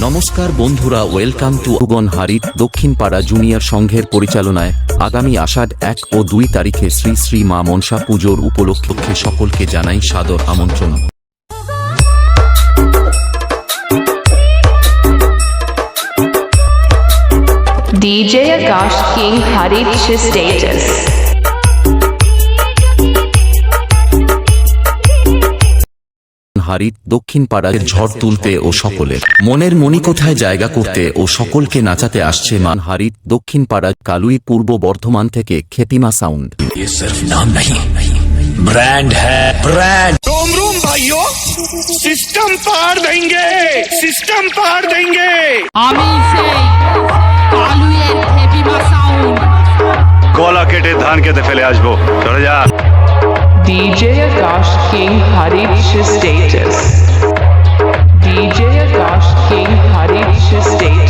নমস্কার বন্ধুরা, welcome to উগন হারিত দক্ষিণপাড়া জুনিয়র সংঘের পরিচালনায় আগামী আষাঢ় 1 ও 2 তারিখে শ্রী শ্রী মা মনসা পুজোর উপলক্ষে সকলকে জানাই সাদর আমন্ত্রণ। DJ Akash King Harit status. Harit দক্ষিণপাড়ার ঝড় তুলতে ও সকলের মনের মণিকোঠায় জায়গা করতে ও সকলকে নাচাতে আসছে মান হারিত দক্ষিণপাড়া কালুই পূর্ব বর্ধমান থেকে খ্যাতিমা সাউন্ড। ये सिर्फ नाम नहीं ब्रांड है, ब्रांड। रोम रोम भाइयों, सिस्टम पार देंगे, सिस्टम पार देंगे। আমি সেই কালুয়ের হেভিমা সাউন্ড। গলা কেটে ধান খেতে ফেলে আসবো, চলে যা। DJ Akash King Harit status. DJ Akash King Harit status.